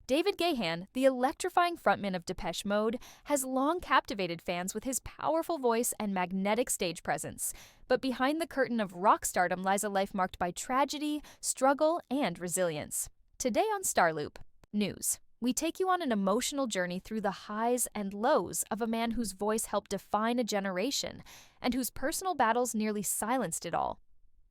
David Gahan, the electrifying frontman of Depeche Mode, has long captivated fans with his powerful voice and magnetic stage presence. But behind the curtain of rock stardom lies a life marked by tragedy, struggle, and resilience. Today on Starloop News, we take you on an emotional journey through the highs and lows of a man whose voice helped define a generation and whose personal battles nearly silenced it all.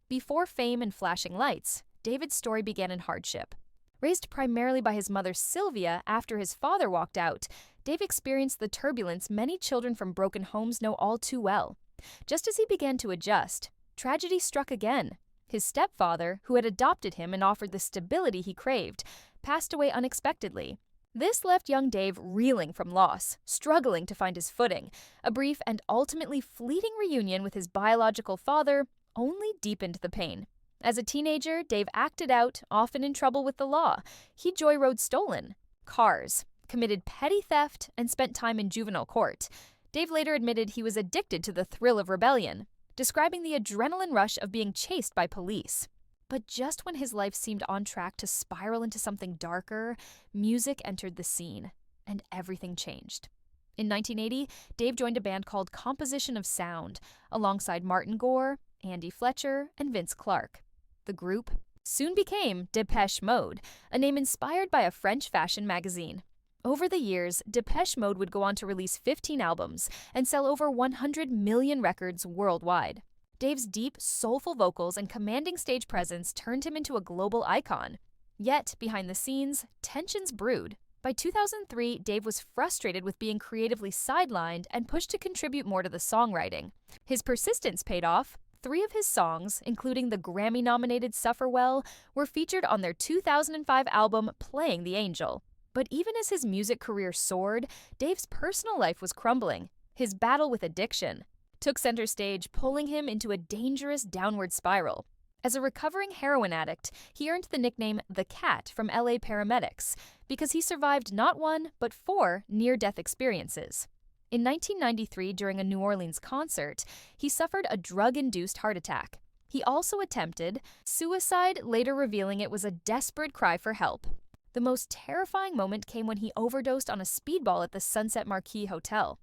Before fame and flashing lights, David's story began in hardship. Raised primarily by his mother Sylvia after his father walked out, Dave experienced the turbulence many children from broken homes know all too well. Just as he began to adjust, tragedy struck again. His stepfather, who had adopted him and offered the stability he craved, passed away unexpectedly. This left young Dave reeling from loss, struggling to find his footing. A brief and ultimately fleeting reunion with his biological father only deepened the pain. As a teenager, Dave acted out, often in trouble with the law. He joyrode stolen cars, committed petty theft, and spent time in juvenile court. Dave later admitted he was addicted to the thrill of rebellion, describing the adrenaline rush of being chased by police. But just when his life seemed on track to spiral into something darker, music entered the scene, and everything changed. In 1980, Dave joined a band called Composition of Sound, alongside Martin Gore, Andy Fletcher, and Vince Clarke. The group soon became Depeche Mode, a name inspired by a French fashion magazine. Over the years, Depeche Mode would go on to release 15 albums and sell over 100 million records worldwide. Dave's deep, soulful vocals and commanding stage presence turned him into a global icon. Yet, behind the scenes, tensions brewed. By 2003, Dave was frustrated with being creatively sidelined and pushed to contribute more to the songwriting. His persistence paid off. 3 of his songs, including the Grammy-nominated Suffer Well, were featured on their 2005 album Playing the Angel. But even as his music career soared, Dave's personal life was crumbling. His battle with addiction took center stage, pulling him into a dangerous downward spiral. As a recovering heroin addict, he earned the nickname The Cat from LA paramedics because he survived not 1, but 4 near-death experiences. In 1993, during a New Orleans concert, he suffered a drug-induced heart attack. He also attempted suicide, later revealing it was a desperate cry for help. The most terrifying moment came when he overdosed on a speedball at the Sunset Marquis Hotel.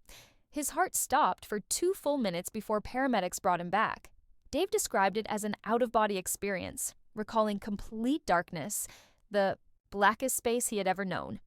His heart stopped for 2 full minutes before paramedics brought him back. Dave described it as an out-of-body experience, recalling complete darkness, the blackest space he had ever known.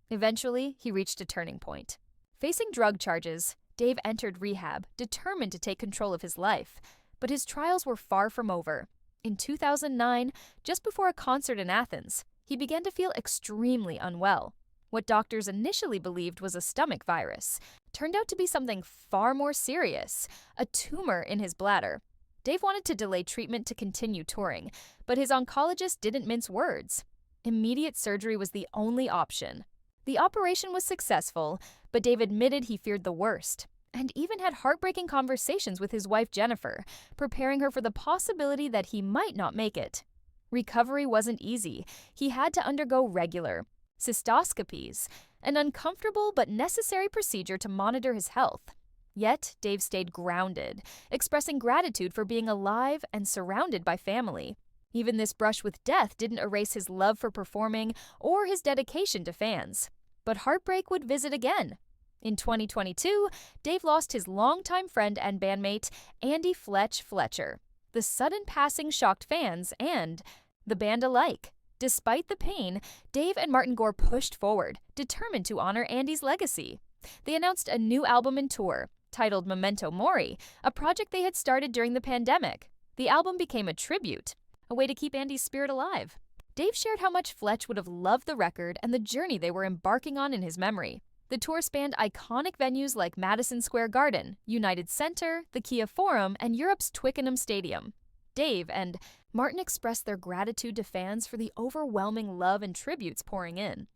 Eventually, he reached a turning point. Facing drug charges, Dave entered rehab, determined to take control of his life. But his trials were far from over. In 2009, just before a concert in Athens, he began to feel extremely unwell. What doctors initially believed was a stomach virus turned out to be something far more serious, a tumor in his bladder. Dave wanted to delay treatment to continue touring, but his oncologist didn't mince words. Immediate surgery was the only option. The operation was successful, but Dave admitted he feared the worst, and even had heartbreaking conversations with his wife Jennifer, preparing her for the possibility that he might not make it. Recovery wasn't easy. He had to undergo regular cystoscopies, an uncomfortable but necessary procedure to monitor his health. Yet, Dave stayed grounded, expressing gratitude for being alive and surrounded by family. Even this brush with death didn't erase his love for performing or his dedication to fans. But heartbreak would visit again. In 2022, Dave lost his longtime friend and bandmate, Andy Fletcher. The sudden passing shocked fans and the band alike. Despite the pain, Dave and Martin Gore pushed forward, determined to honor Andy's legacy. They announced a new album and tour, titled Memento Mori, a project they had started during the pandemic. The album became a tribute, a way to keep Andy's spirit alive. Dave shared how much Fletch would have loved the record and the journey they were embarking on in his memory. The tour spanned iconic venues like Madison Square Garden, United Center, the Kia Forum, and Europe's Twickenham Stadium. Dave and Martin expressed their gratitude to fans for the overwhelming love and tributes pouring in.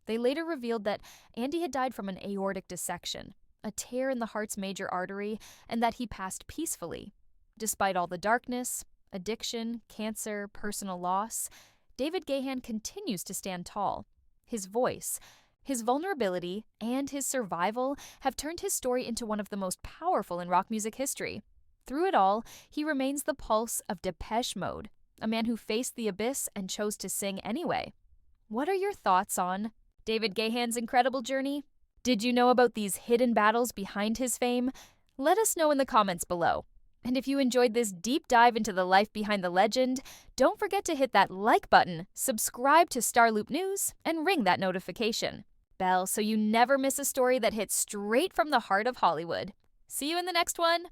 They later revealed that Andy had died from an aortic dissection, a tear in the heart's major artery, and that he passed peacefully. Despite all the darkness, addiction, cancer, personal loss, David Gahan continues to stand tall. His voice, his vulnerability, and his survival have turned his story into one of the most powerful in rock music history. Through it all, he remains the pulse of Depeche Mode, a man who faced the abyss and chose to sing anyway. What are your thoughts on David Gahan's incredible journey? Did you know about these hidden battles behind his fame? Let us know in the comments below. And if you enjoyed this deep dive into the life behind the legend, don't forget to hit that like button, subscribe to Starloop News, and ring that notification bell so you never miss a story that hits straight from the heart of Hollywood. See you in the next one!